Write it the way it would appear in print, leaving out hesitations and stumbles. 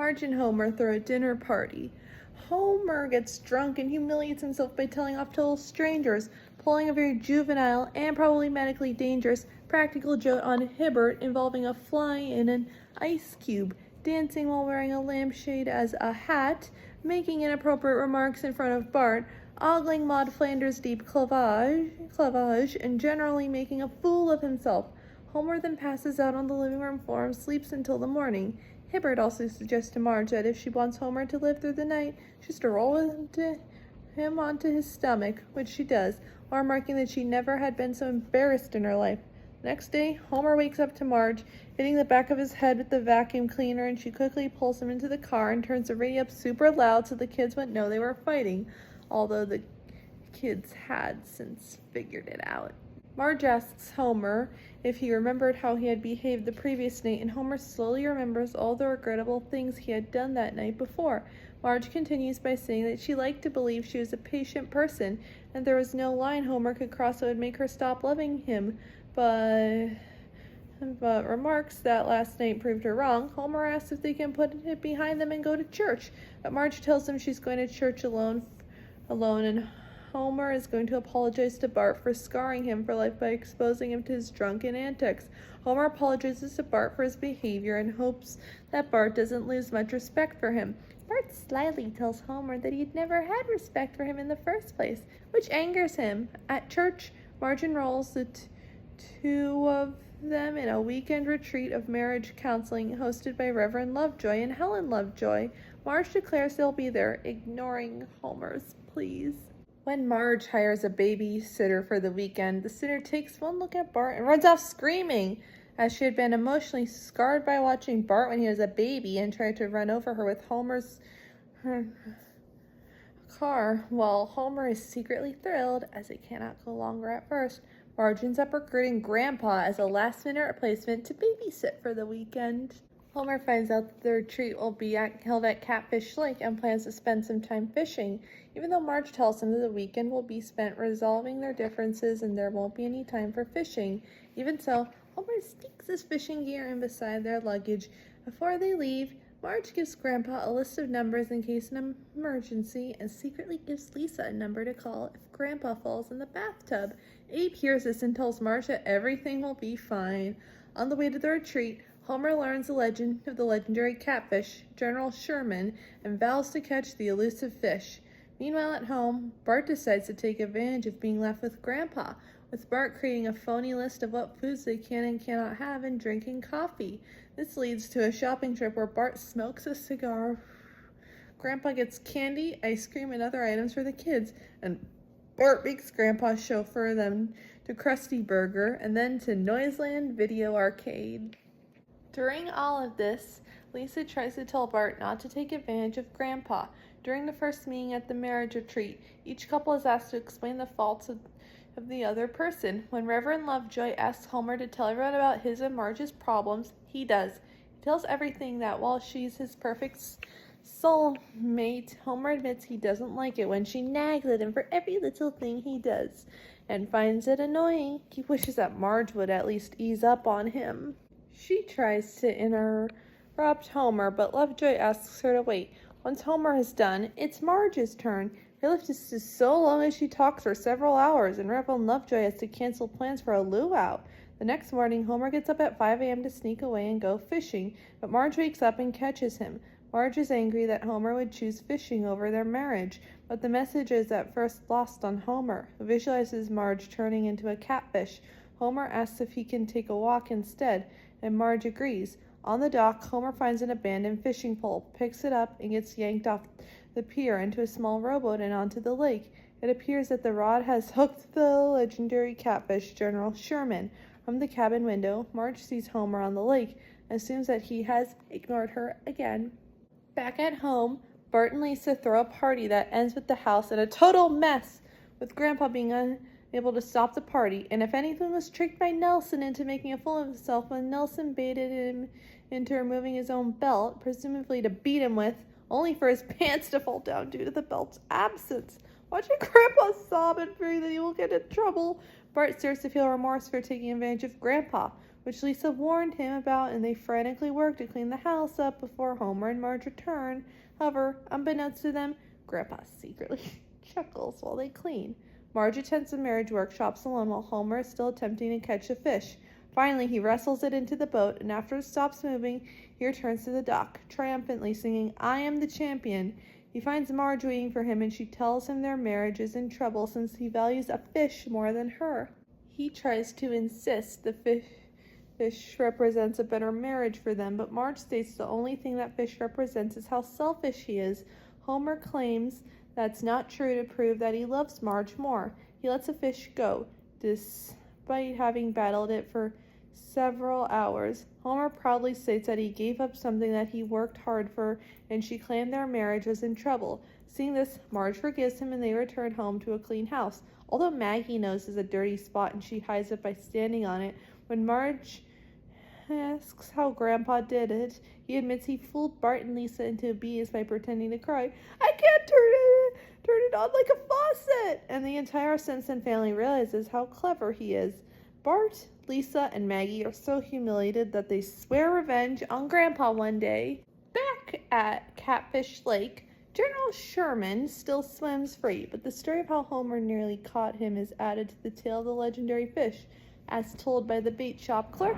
Marge and Homer throw a dinner party. Homer gets drunk and humiliates himself by telling off total strangers, pulling a very juvenile and probably medically dangerous practical joke on Hibbert involving a fly in an ice cube, dancing while wearing a lampshade as a hat, making inappropriate remarks in front of Bart, ogling Maud Flanders' deep clavage, and generally making a fool of himself. Homer then passes out on the living room floor and sleeps until the morning. Hibbert also suggests to Marge that if she wants Homer to live through the night, she's to roll him onto his stomach, which she does, while remarking that she never had been so embarrassed in her life. Next day, Homer wakes up to Marge hitting the back of his head with the vacuum cleaner, and she quickly pulls him into the car and turns the radio up super loud so the kids wouldn't know they were fighting, although the kids had since figured it out. Marge asks Homer if he remembered how he had behaved the previous night, and Homer slowly remembers all the regrettable things he had done that night before. Marge continues by saying that she liked to believe she was a patient person, and there was no line Homer could cross that would make her stop loving him, but remarks that last night proved her wrong. Homer asks if they can put it behind them and go to church, but Marge tells him she's going to church alone, and Homer is going to apologize to Bart for scarring him for life by exposing him to his drunken antics. Homer apologizes to Bart for his behavior and hopes that Bart doesn't lose much respect for him. Bart slyly tells Homer that he'd never had respect for him in the first place, which angers him. At church, Marge enrolls the two of them in a weekend retreat of marriage counseling hosted by Reverend Lovejoy and Helen Lovejoy. Marge declares they'll be there, ignoring Homer's pleas. When Marge hires a babysitter for the weekend, the sitter takes one look at Bart and runs off screaming, as she had been emotionally scarred by watching Bart when he was a baby and tried to run over her with Homer's car. While Homer is secretly thrilled, as it cannot go longer at first, Marge ends up recruiting Grandpa as a last-minute replacement to babysit for the weekend. Homer finds out that the retreat will be held at Catfish Lake and plans to spend some time fishing, even though Marge tells him that the weekend will be spent resolving their differences and there won't be any time for fishing. Even so, Homer sneaks his fishing gear in beside their luggage. Before they leave, Marge gives Grandpa a list of numbers in case of an emergency and secretly gives Lisa a number to call if Grandpa falls in the bathtub. Abe hears this and tells Marge that everything will be fine. On the way to the retreat, Homer learns the legend of the legendary catfish, General Sherman, and vows to catch the elusive fish. Meanwhile at home, Bart decides to take advantage of being left with Grandpa, with Bart creating a phony list of what foods they can and cannot have and drinking coffee. This leads to a shopping trip where Bart smokes a cigar. Grandpa gets candy, ice cream, and other items for the kids, and Bart makes Grandpa chauffeur them to Krusty Burger and then to Noiseland Video Arcade. During all of this, Lisa tries to tell Bart not to take advantage of Grandpa. During the first meeting at the marriage retreat, each couple is asked to explain the faults of the other person. When Reverend Lovejoy asks Homer to tell everyone about his and Marge's problems, he does. He tells everything that while she's his perfect soulmate, Homer admits he doesn't like it when she nags at him for every little thing he does, and finds it annoying. He wishes that Marge would at least ease up on him. She tries to interrupt Homer, but Lovejoy asks her to wait. Once Homer has done, it's Marge's turn. Her lift is just so long as she talks for several hours, and Reverend Lovejoy has to cancel plans for a luau. The next morning, Homer gets up at 5 a.m. to sneak away and go fishing, but Marge wakes up and catches him. Marge is angry that Homer would choose fishing over their marriage, but the message is at first lost on Homer, who visualizes Marge turning into a catfish. Homer asks if he can take a walk instead, and Marge agrees. On the dock, Homer finds an abandoned fishing pole, picks it up, and gets yanked off the pier into a small rowboat and onto the lake. It appears that the rod has hooked the legendary catfish, General Sherman. From the cabin window, Marge sees Homer on the lake and assumes that he has ignored her again. Back at home, Bart and Lisa throw a party that ends with the house in a total mess, with Grandpa being unable to stop the party, and if anything was tricked by Nelson into making a fool of himself when Nelson baited him into removing his own belt, presumably to beat him with, only for his pants to fall down due to the belt's absence. Watching Grandpa sob and fearing that he will get in trouble, Bart starts to feel remorse for taking advantage of Grandpa. which Lisa warned him about, and they frantically work to clean the house up before Homer and Marge return. However, unbeknownst to them, Grandpa secretly chuckles while they clean. Marge attends the marriage workshops alone while Homer is still attempting to catch a fish. Finally, he wrestles it into the boat, and after it stops moving, he returns to the dock, triumphantly singing, "I am the champion." He finds Marge waiting for him, and she tells him their marriage is in trouble since he values a fish more than her. He tries to insist the fish represents a better marriage for them, but Marge states the only thing that fish represents is how selfish he is. Homer claims that's not true to prove that he loves Marge more. He lets a fish go, despite having battled it for several hours. Homer proudly states that he gave up something that he worked hard for, and she claimed their marriage was in trouble. Seeing this, Marge forgives him and they return home to a clean house. Although Maggie knows it's a dirty spot and she hides it by standing on it, when Marge asks how Grandpa did it, he admits he fooled Bart and Lisa into a bees by pretending to cry. "I can't turn it on like a faucet!" And the entire Simpson family realizes how clever he is. Bart, Lisa, and Maggie are so humiliated that they swear revenge on Grandpa one day. Back at Catfish Lake, General Sherman still swims free, but the story of how Homer nearly caught him is added to the tale of the legendary fish, as told by the bait shop clerk.